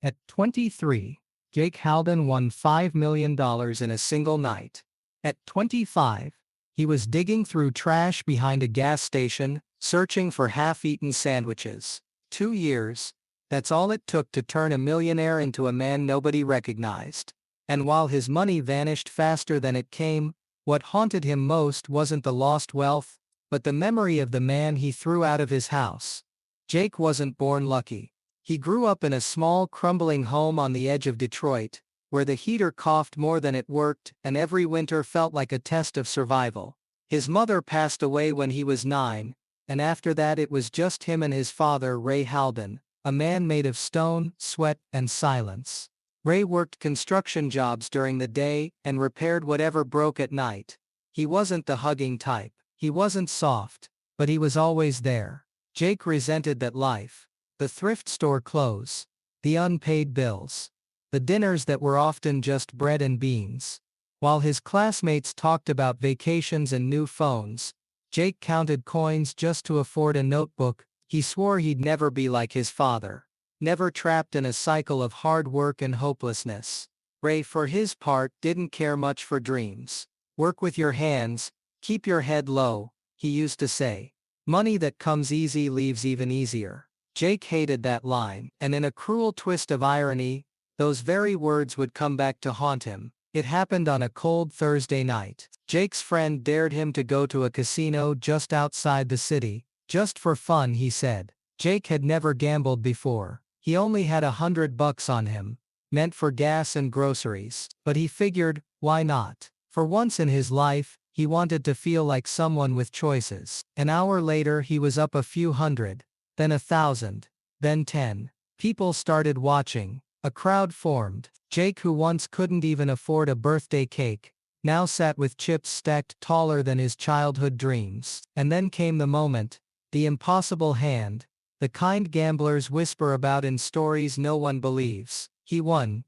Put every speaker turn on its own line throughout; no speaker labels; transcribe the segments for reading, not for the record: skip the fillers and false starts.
At 23, Jake Halden won $5 million in a single night. At 25, he was digging through trash behind a gas station, searching for half-eaten sandwiches. 2 years, that's all it took to turn a millionaire into a man nobody recognized. And while his money vanished faster than it came, what haunted him most wasn't the lost wealth, but the memory of the man he threw out of his house. Jake wasn't born lucky. He grew up in a small, crumbling home on the edge of Detroit, where the heater coughed more than it worked and every winter felt like a test of survival. His mother passed away when he was 9, and after that it was just him and his father, Ray Halden, a man made of stone, sweat, and silence. Ray worked construction jobs during the day and repaired whatever broke at night. He wasn't the hugging type. He wasn't soft, but he was always there. Jake resented that life. The thrift store clothes, the unpaid bills, the dinners that were often just bread and beans. While his classmates talked about vacations and new phones, Jake counted coins just to afford a notebook. He swore he'd never be like his father, never trapped in a cycle of hard work and hopelessness. Ray, for his part, didn't care much for dreams. Work with your hands, keep your head low, he used to say. Money that comes easy leaves even easier. Jake hated that line, and in a cruel twist of irony, those very words would come back to haunt him. It happened on a cold Thursday night. Jake's friend dared him to go to a casino just outside the city. Just for fun, he said. Jake had never gambled before. He only had $100 on him, meant for gas and groceries. But he figured, why not? For once in his life, he wanted to feel like someone with choices. An hour later he was up a few hundred, then 1,000, then 10. People started watching. A crowd formed. Jake, who once couldn't even afford a birthday cake, now sat with chips stacked taller than his childhood dreams. And then came the moment. The impossible hand, the kind gamblers whisper about in stories no one believes. He won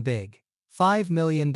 big. $5 million.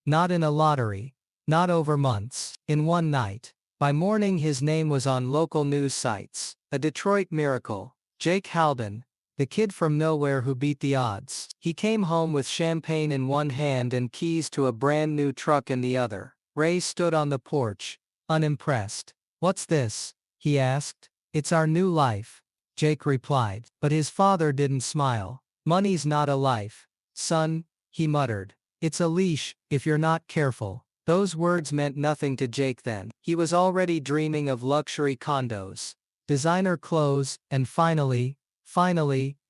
Not in a lottery, not over months, in one night. By morning his name was on local news sites. A Detroit miracle. Jake Halden, the kid from nowhere who beat the odds. He came home with champagne in one hand and keys to a brand new truck in the other. Ray stood on the porch, unimpressed. "What's this?" he asked. "It's our new life," Jake replied. But his father didn't smile. "Money's not a life, son," he muttered. "It's a leash, if you're not careful." Those words meant nothing to Jake then. He was already dreaming of luxury condos, designer clothes, and finally,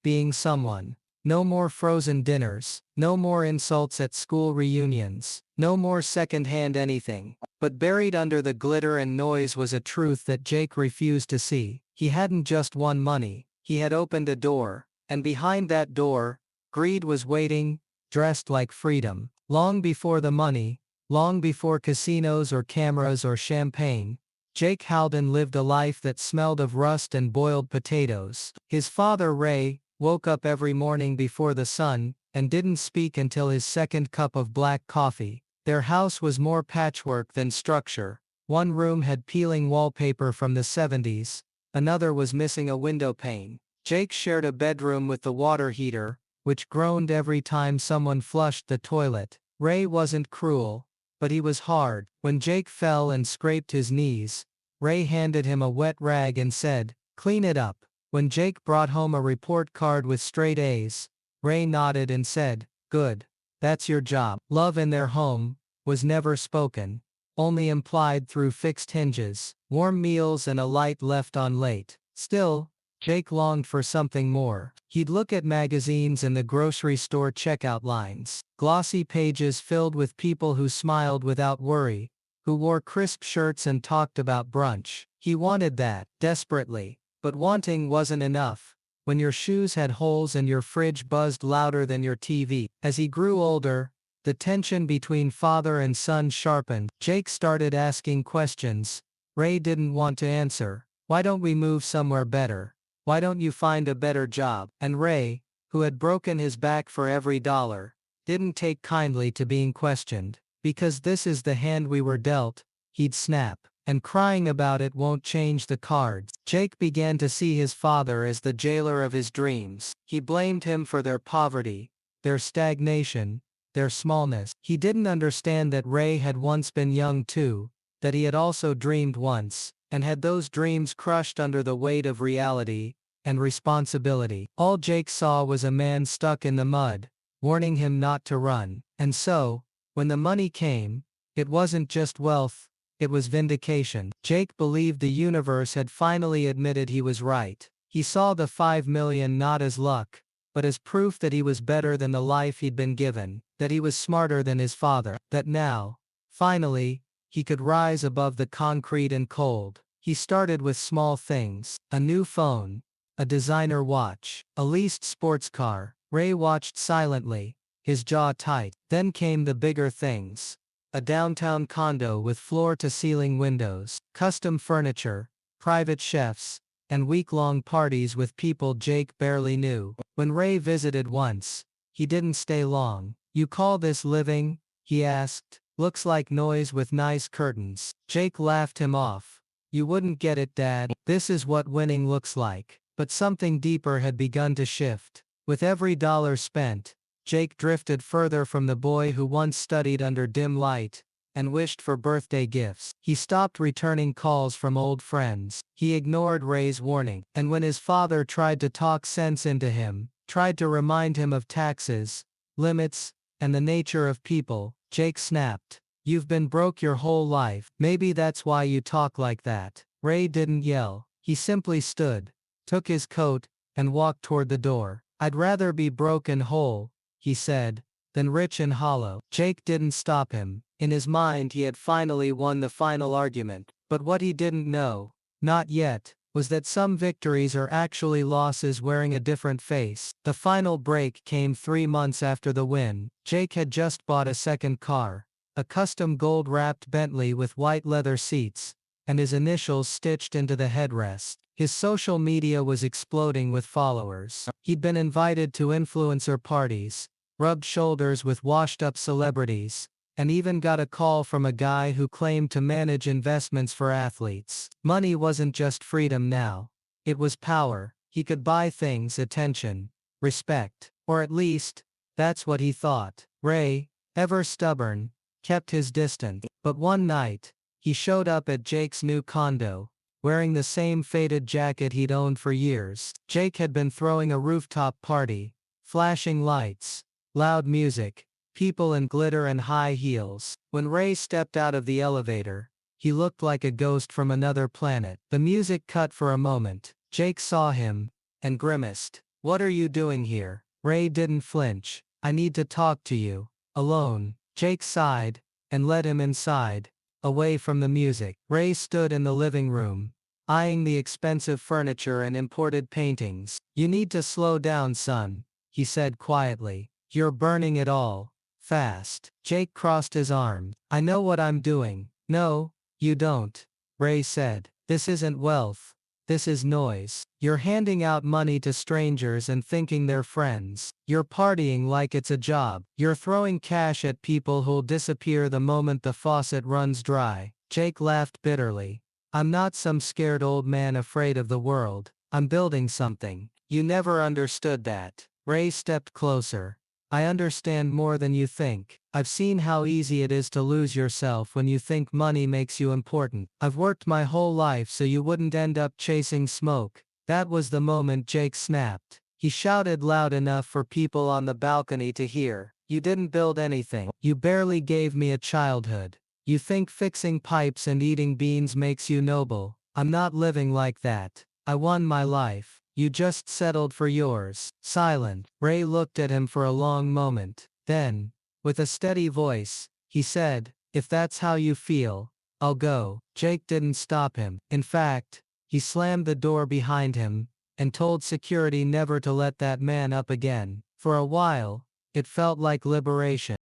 being someone. No more frozen dinners, no more insults at school reunions, no more second-hand anything. But buried under the glitter and noise was a truth that Jake refused to see. He hadn't just won money, he had opened a door, and behind that door, greed was waiting, dressed like freedom. Long before the money, long before casinos or cameras or champagne, Jake Halden lived a life that smelled of rust and boiled potatoes. His father, Ray, woke up every morning before the sun, and didn't speak until his second cup of black coffee. Their house was more patchwork than structure. One room had peeling wallpaper from the 70s, another was missing a window pane. Jake shared a bedroom with the water heater, which groaned every time someone flushed the toilet. Ray wasn't cruel, but he was hard. When Jake fell and scraped his knees, Ray handed him a wet rag and said, "Clean it up." When Jake brought home a report card with straight A's, Ray nodded and said, "Good. That's your job." Love in their home was never spoken, only implied through fixed hinges, warm meals and a light left on late. Still, Jake longed for something more. He'd look at magazines in the grocery store checkout lines, glossy pages filled with people who smiled without worry, who wore crisp shirts and talked about brunch. He wanted that, desperately. But wanting wasn't enough. When your shoes had holes and your fridge buzzed louder than your TV. As he grew older, the tension between father and son sharpened. Jake started asking questions Ray didn't want to answer. "Why don't we move somewhere better? Why don't you find a better job?" And Ray, who had broken his back for every dollar, didn't take kindly to being questioned. "Because this is the hand we were dealt," he'd snap. and crying about it won't change the cards. Jake began to see his father as the jailer of his dreams. He blamed him for their poverty, their stagnation, their smallness. He didn't understand that Ray had once been young too, that he had also dreamed once, and had those dreams crushed under the weight of reality and responsibility. All Jake saw was a man stuck in the mud, warning him not to run. And so, when the money came, it wasn't just wealth, it was vindication. Jake believed the universe had finally admitted he was right. He saw the 5 million not as luck, but as proof that he was better than the life he'd been given, that he was smarter than his father, that now, finally, he could rise above the concrete and cold. He started with small things, a new phone, a designer watch, a leased sports car. Ray watched silently, his jaw tight. Then came the bigger things. A downtown condo with floor-to-ceiling windows, custom furniture, private chefs, and week-long parties with people Jake barely knew. When Ray visited once, he didn't stay long. "You call this living?" he asked. "Looks like noise with nice curtains." Jake laughed him off. "You wouldn't get it, Dad. This is what winning looks like." But something deeper had begun to shift. With every dollar spent, Jake drifted further from the boy who once studied under dim light and wished for birthday gifts. He stopped returning calls from old friends. He ignored Ray's warning. And when his father tried to talk sense into him, tried to remind him of taxes, limits, and the nature of people, Jake snapped. "You've been broke your whole life. Maybe that's why you talk like that." Ray didn't yell. He simply stood, took his coat, and walked toward the door. "I'd rather be broke and whole," he said, "than rich and hollow." Jake didn't stop him. In his mind he had finally won the final argument. But what he didn't know, not yet, was that some victories are actually losses wearing a different face. The final break came 3 months after the win. Jake had just bought a second car, a custom gold-wrapped Bentley with white leather seats, and his initials stitched into the headrest. His social media was exploding with followers. He'd been invited to influencer parties, rubbed shoulders with washed-up celebrities, and even got a call from a guy who claimed to manage investments for athletes. Money wasn't just freedom now. It was power. He could buy things, attention, respect. Or at least, that's what he thought. Ray, ever stubborn, kept his distance. But one night, he showed up at Jake's new condo, wearing the same faded jacket he'd owned for years. Jake had been throwing a rooftop party, flashing lights, loud music, people in glitter and high heels. When Ray stepped out of the elevator, he looked like a ghost from another planet. The music cut for a moment. Jake saw him, and grimaced. "What are you doing here?" Ray didn't flinch. "I need to talk to you. Alone." Jake sighed, and led him inside, away from the music. Ray stood in the living room, eyeing the expensive furniture and imported paintings. "You need to slow down, son," he said quietly. "You're burning it all. Fast." Jake crossed his arms. "I know what I'm doing." "No, you don't," Ray said. "This isn't wealth. This is noise. You're handing out money to strangers and thinking they're friends. You're partying like it's a job. You're throwing cash at people who'll disappear the moment the faucet runs dry." Jake laughed bitterly. "I'm not some scared old man afraid of the world. I'm building something." "You never understood that." Ray stepped closer. "I understand more than you think. I've seen how easy it is to lose yourself when you think money makes you important. I've worked my whole life so you wouldn't end up chasing smoke." That was the moment Jake snapped. He shouted loud enough for people on the balcony to hear. "You didn't build anything. You barely gave me a childhood. You think fixing pipes and eating beans makes you noble. I'm not living like that. I won my life. You just settled for yours." Silent, Ray looked at him for a long moment. Then, with a steady voice, he said, "If that's how you feel, I'll go." Jake didn't stop him. In fact, he slammed the door behind him, and told security never to let that man up again. For a while, it felt like liberation.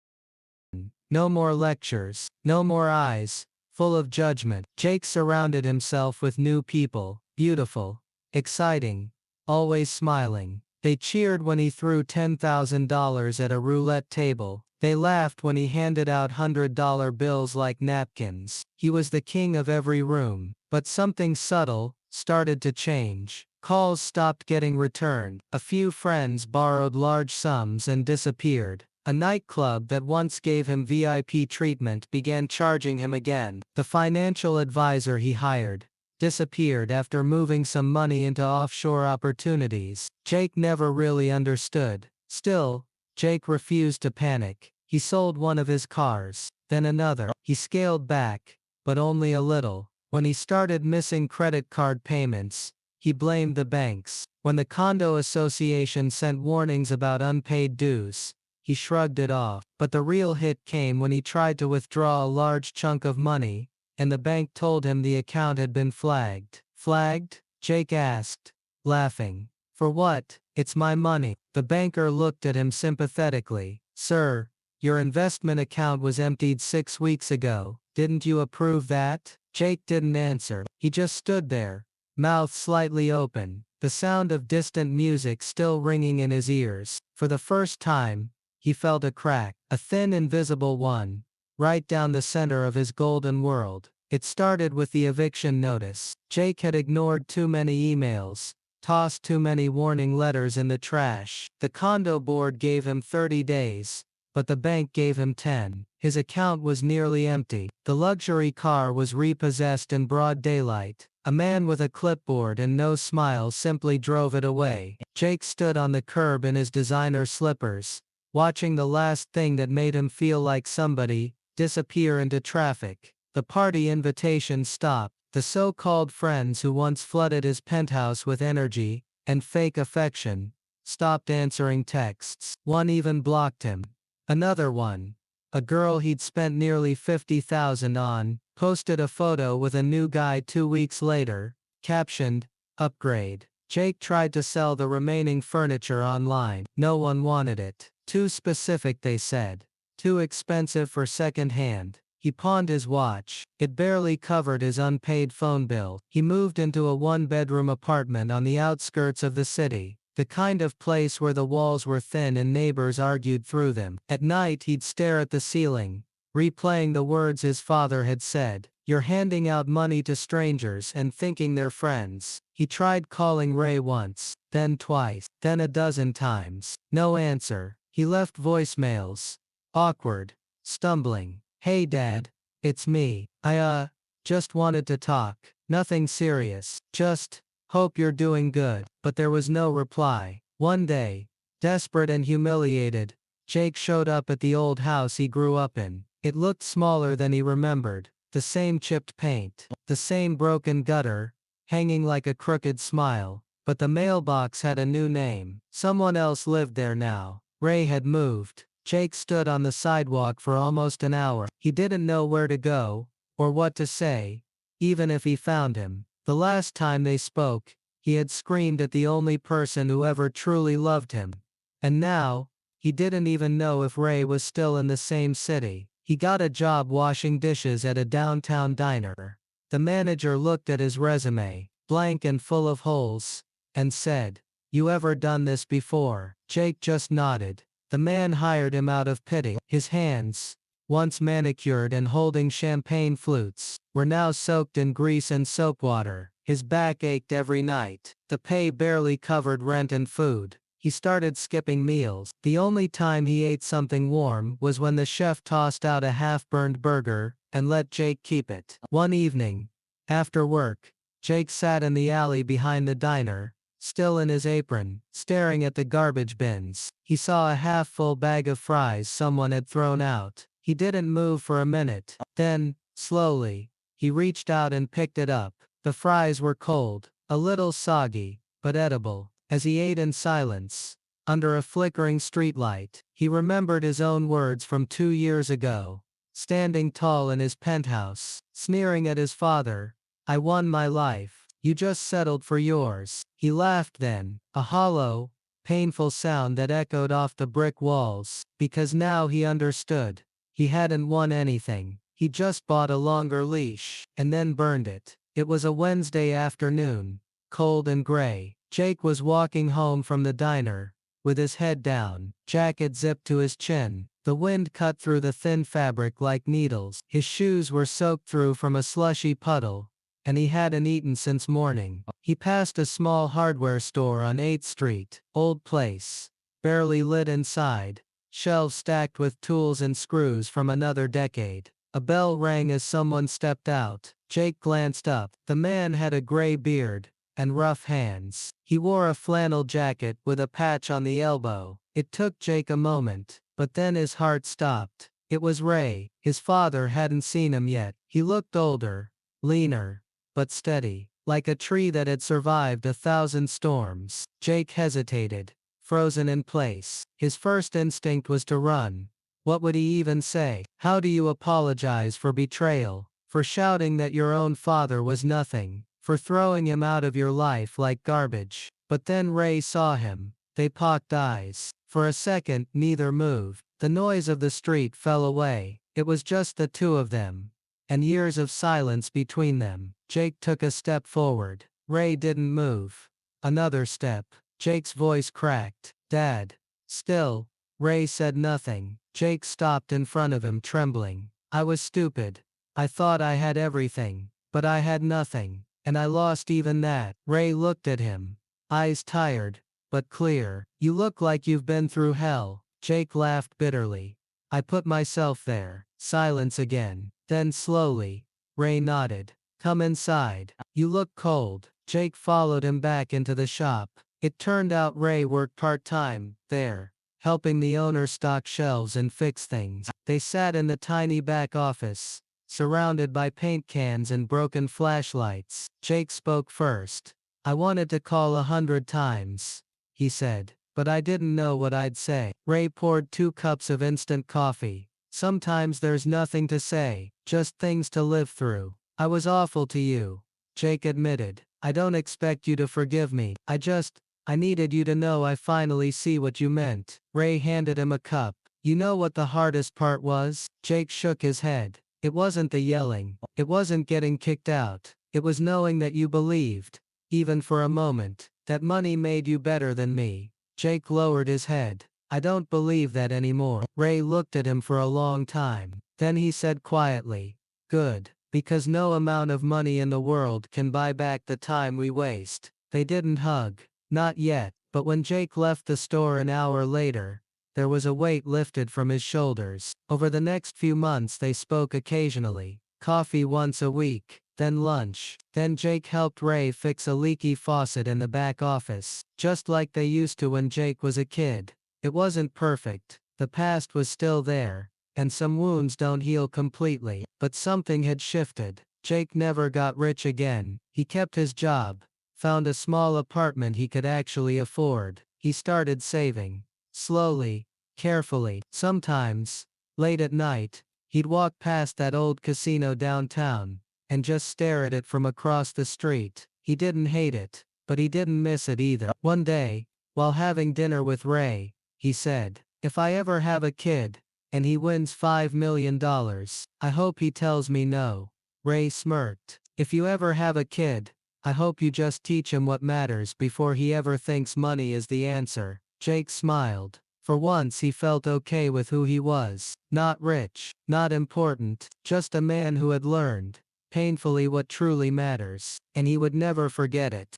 No more lectures, no more eyes, full of judgment. Jake surrounded himself with new people, beautiful, exciting, always smiling. They cheered when he threw $10,000 at a roulette table. They laughed when he handed out $100 bills like napkins. He was the king of every room. But something subtle started to change. Calls stopped getting returned. A few friends borrowed large sums and disappeared. A nightclub that once gave him VIP treatment began charging him again. The financial advisor he hired disappeared after moving some money into offshore opportunities. Jake never really understood. Still, Jake refused to panic. He sold one of his cars, then another. He scaled back, but only a little. When he started missing credit card payments, he blamed the banks. When the condo association sent warnings about unpaid dues, he shrugged it off. But the real hit came when he tried to withdraw a large chunk of money, and the bank told him the account had been flagged. Flagged? Jake asked, laughing. For what? It's my money. The banker looked at him sympathetically. Sir, your investment account was emptied 6 weeks ago. Didn't you approve that? Jake didn't answer. He just stood there, mouth slightly open, the sound of distant music still ringing in his ears. For the first time, he felt a crack, a thin invisible one, right down the center of his golden world. It started with the eviction notice. Jake had ignored too many emails, tossed too many warning letters in the trash. The condo board gave him 30 days, but the bank gave him 10. His account was nearly empty. The luxury car was repossessed in broad daylight. A man with a clipboard and no smile simply drove it away. Jake stood on the curb in his designer slippers, watching the last thing that made him feel like somebody disappear into traffic. The party invitation stopped. The so-called friends who once flooded his penthouse with energy and fake affection stopped answering texts. One even blocked him. Another one, a girl he'd spent nearly $50,000 on, posted a photo with a new guy 2 weeks later, captioned, "Upgrade." Jake tried to sell the remaining furniture online. No one wanted it. Too specific, they said. Too expensive for second-hand. He pawned his watch. It barely covered his unpaid phone bill. He moved into a one-bedroom apartment on the outskirts of the city. The kind of place where the walls were thin and neighbors argued through them. At night he'd stare at the ceiling, replaying the words his father had said. You're handing out money to strangers and thinking they're friends. He tried calling Ray once, then twice, then a dozen times. No answer. He left voicemails. Awkward. Stumbling. Hey Dad. It's me. I just wanted to talk. Nothing serious. Just hope you're doing good. But there was no reply. One day, desperate and humiliated, Jake showed up at the old house he grew up in. It looked smaller than he remembered. The same chipped paint. The same broken gutter, hanging like a crooked smile. But the mailbox had a new name. Someone else lived there now. Ray had moved. Jake stood on the sidewalk for almost an hour. He didn't know where to go, or what to say, even if he found him. The last time they spoke, he had screamed at the only person who ever truly loved him. And now, he didn't even know if Ray was still in the same city. He got a job washing dishes at a downtown diner. The manager looked at his resume, blank and full of holes, and said, "You ever done this before?" Jake just nodded. The man hired him out of pity. His hands, once manicured and holding champagne flutes, were now soaked in grease and soap water. His back ached every night. The pay barely covered rent and food. He started skipping meals. The only time he ate something warm was when the chef tossed out a half-burned burger and let Jake keep it. One evening, after work, Jake sat in the alley behind the diner, still in his apron, staring at the garbage bins. He saw a half-full bag of fries someone had thrown out. He didn't move for a minute. Then, slowly, he reached out and picked it up. The fries were cold, a little soggy, but edible. As he ate in silence, under a flickering streetlight, he remembered his own words from 2 years ago. Standing tall in his penthouse, sneering at his father, "I won my life. You just settled for yours." He laughed then, a hollow, painful sound that echoed off the brick walls, because now he understood. He hadn't won anything. He just bought a longer leash, and then burned it. It was a Wednesday afternoon, cold and gray. Jake was walking home from the diner, with his head down, jacket zipped to his chin, The wind cut through the thin fabric like needles. His shoes were soaked through from a slushy puddle, and he hadn't eaten since morning. He passed a small hardware store on 8th Street. Old place. Barely lit inside. Shelves stacked with tools and screws from another decade. A bell rang as someone stepped out. Jake glanced up. The man had a gray beard and rough hands. He wore a flannel jacket with a patch on the elbow. It took Jake a moment, but then his heart stopped. It was Ray. His father hadn't seen him yet. He looked older, leaner, but steady, like a tree that had survived 1,000 storms. Jake hesitated, frozen in place. His first instinct was to run. What would he even say? How do you apologize for betrayal? For shouting that your own father was nothing? For throwing him out of your life like garbage? But then Ray saw him. They locked eyes. For a second, neither moved. The noise of the street fell away. It was just the two of them. And years of silence between them. Jake took a step forward. Ray didn't move. Another step. Jake's voice cracked. Dad. Still, Ray said nothing. Jake stopped in front of him, trembling. I was stupid. I thought I had everything, but I had nothing, and I lost even that. Ray looked at him. Eyes tired, but clear. You look like you've been through hell. Jake laughed bitterly. I put myself there. Silence again. Then slowly, Ray nodded. Come inside. You look cold. Jake followed him back into the shop. It turned out Ray worked part-time there, helping the owner stock shelves and fix things. They sat in the tiny back office, surrounded by paint cans and broken flashlights. Jake spoke first. I wanted to call 100 times, he said, but I didn't know what I'd say. Ray poured 2 cups of instant coffee. Sometimes there's nothing to say, just things to live through. I was awful to you, Jake admitted. I don't expect you to forgive me. I needed you to know I finally see what you meant. Ray handed him a cup. You know what the hardest part was? Jake shook his head. It wasn't the yelling. It wasn't getting kicked out. It was knowing that you believed, even for a moment, that money made you better than me. Jake lowered his head. I don't believe that anymore. Ray looked at him for a long time. Then he said quietly, good, because no amount of money in the world can buy back the time we waste. They didn't hug. Not yet, but when Jake left the store an hour later, there was a weight lifted from his shoulders. Over the next few months they spoke occasionally. Coffee once a week, then lunch. Then Jake helped Ray fix a leaky faucet in the back office, just like they used to when Jake was a kid. It wasn't perfect. The past was still there, and some wounds don't heal completely, but something had shifted. Jake never got rich again. He kept his job, found a small apartment he could actually afford. He started saving. Slowly, carefully. Sometimes, late at night, he'd walk past that old casino downtown, and just stare at it from across the street. He didn't hate it, but he didn't miss it either. One day, while having dinner with Ray, he said, if I ever have a kid, and he wins $5 million, I hope he tells me no. Ray smirked. If you ever have a kid, I hope you just teach him what matters before he ever thinks money is the answer. Jake smiled. For once he felt okay with who he was. Not rich, not important, just a man who had learned, painfully, what truly matters. And he would never forget it.